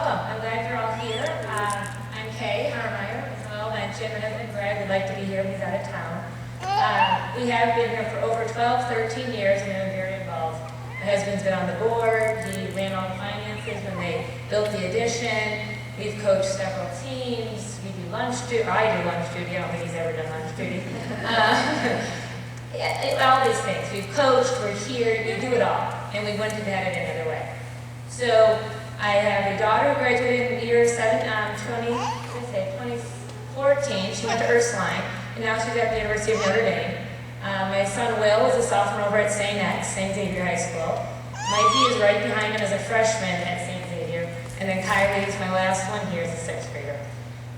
welcome. I'm glad you're all here. I'm Kay Harmeyer. As Noel mentioned, my husband Greg would like to be here, but he's out of town. We have been here for over 12, 13 years, and I'm very involved. My husband's been on the board. He ran all the finances when they built the addition. We've coached several teams. We do lunch duty. I do lunch duty. I don't think he's ever done lunch duty. All these things. We've coached. We're here. We do it all, and we wouldn't have had it another way. So I have a daughter who graduated in the year 2014. She went to Ursuline, and now she's at the University of Notre Dame. My son Will is a sophomore over at St. Xavier High School. Mikey is right behind him as a freshman at St. Xavier, and then Kylie is my last one here as a sixth grader.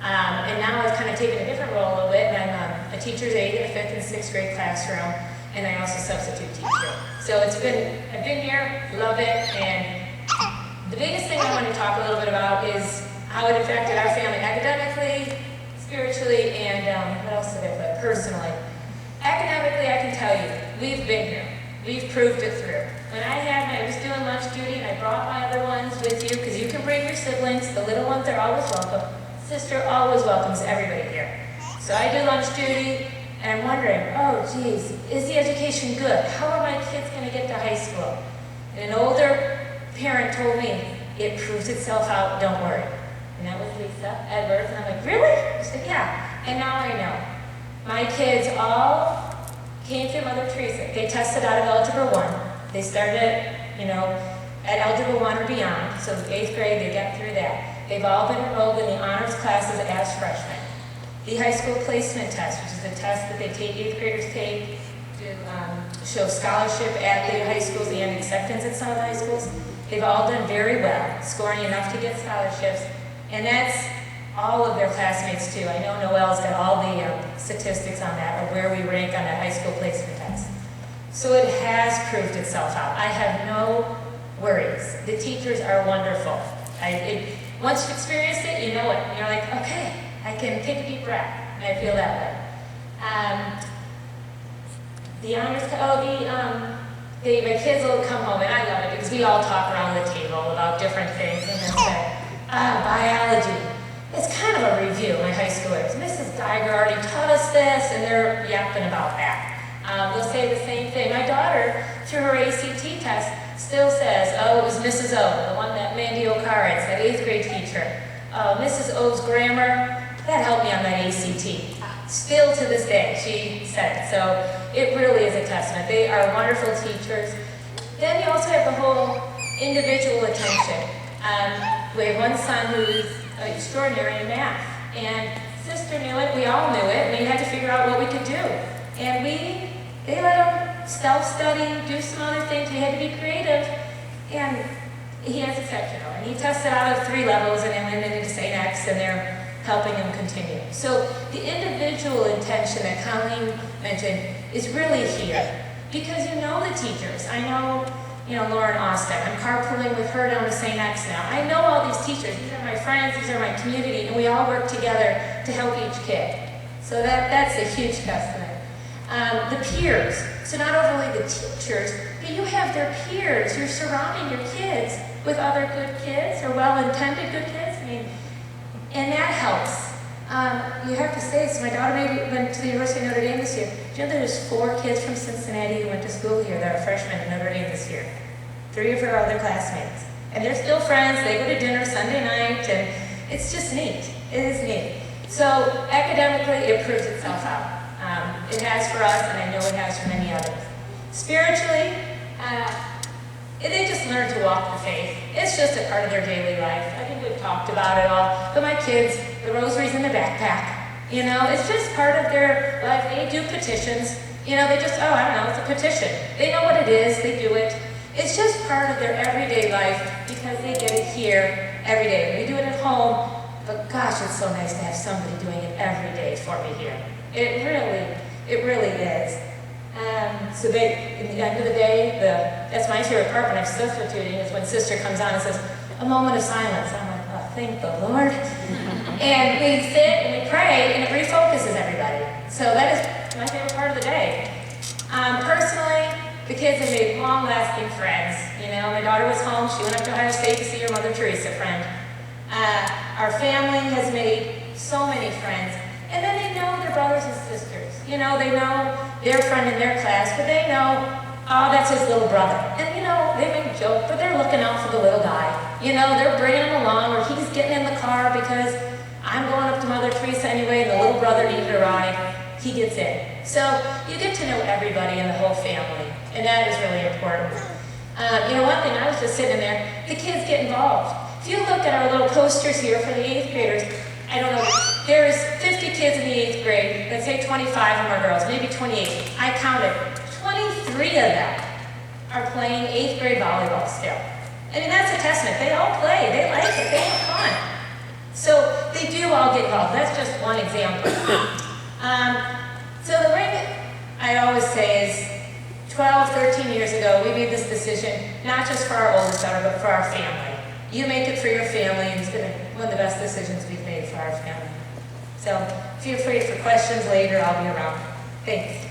And now I've kind of taken a different role a little bit, and I'm a teacher's aide in the 5th and 6th grade classroom, and I also substitute teacher. So I've been here, love it, and the biggest thing I want to talk a little bit about is how it affected our family academically, spiritually, and what else did I put? Personally. Academically, I can tell you, we've been here. We've proved it through. When I was doing lunch duty, and I brought my other ones with you, because you can bring your siblings, the little ones, they're always welcome. Sister always welcomes everybody here. So I do lunch duty, and I'm wondering, oh geez, is the education good? How are my kids going to get to high school? And an older parent told me, it proves itself out, don't worry. And that was Lisa Edwards, and I'm like, really? She said, yeah. And now I know. My kids all came through Mother Teresa. They tested out of Algebra 1. They started at Algebra 1 or beyond, so 8th grade, they got through that. They've all been enrolled in the honors classes as freshmen. The high school placement test, which is a test that they take, 8th graders take to show scholarship at the high schools and acceptance at some of the high schools. They've all done very well, scoring enough to get scholarships, and that's all of their classmates too. I know Noel's got all the statistics on that, or where we rank on that high school placement test. So it has proved itself out. I have no worries. The teachers are wonderful. Once you've experienced it, you know it. And you're like, okay, I can take a deep breath, and I feel that way. My kids will come home, and I love it because we all talk around the table about different things, and they'll say, biology. It's kind of a review, my high schoolers. Mrs. Geiger already taught us this, and they're yapping about that. They'll say the same thing. My daughter, through her ACT test, still says, oh, it was Mrs. O, the one that Mandy O'Cards, that 8th grade teacher. Mrs. O's grammar, that helped me on that ACT. Still to this day, she said it. So it really is a testament. They are wonderful teachers. Then you also have the whole individual attention. We have one son who's extraordinary in math, and sister knew it, we all knew it, and we had to figure out what we could do. And they let him self-study, do some other things. We had to be creative, and he is exceptional. And he tested out of 3 levels and then went into St. X, and they're helping him continue. So the individual intention that Colleen mentioned is really here, because you know the teachers. I know Lauren Austin. I'm carpooling with her down to St. X now. I know all these teachers. These are my friends, these are my community, and we all work together to help each kid. So that's a huge testament. The peers. So not only the teachers, but you have their peers. You're surrounding your kids with other good kids or well-intended good kids. And that helps. You have to say, so my daughter went to the University of Notre Dame this year. Do you know there's 4 kids from Cincinnati who went to school here that are freshmen at Notre Dame this year? 3 of her other classmates. And they're still friends. They go to dinner Sunday night, and it's just neat. It is neat. So academically, it proves itself out. It has for us, and I know it has for many others. Spiritually, they just learn to walk the faith. It's just a part of their daily life. I think we've talked about it all. But my kids, the rosary's in the backpack. It's just part of their life. They do petitions. They just, it's a petition. They know what it is. They do it. It's just part of their everyday life because they get it here every day. We do it at home, but gosh, it's so nice to have somebody doing it every day for me here. It really is. So at the end of the day, that's my favorite part when I'm substituting is when sister comes on and says, a moment of silence. I'm like, oh, thank the Lord. And we sit and we pray and it refocuses everybody. So that is my favorite part of the day. Personally, the kids have made long-lasting friends. My daughter was home. She went up to Ohio State to see her Mother Teresa friend. Our family has made so many friends. And then they know their brothers and sisters. You know, they know their friend in their class, but they know, oh, that's his little brother. And you know, they make a joke, but they're looking out for the little guy. You know, they're bringing him along, or he's getting in the car because I'm going up to Mother Teresa anyway, and the little brother needed a ride. He gets in. So you get to know everybody in the whole family, and that is really important. You know, one thing, I was just sitting there, the kids get involved. If you look at our little posters here for the 8th graders, I don't know, there's 50 kids in the 8th grade. Let's say 25 of them are girls, maybe 28. I counted 23 of them are playing 8th grade volleyball still. I mean, that's a testament. They all play, they like it, they have fun. So they do all get involved. That's just one example. So the ring, I always say, is 12, 13 years ago, we made this decision, not just for our oldest daughter, but for our family. You make it for your family, and it's been one of the best decisions we've made for our family. So feel free for questions later. I'll be around. Thanks.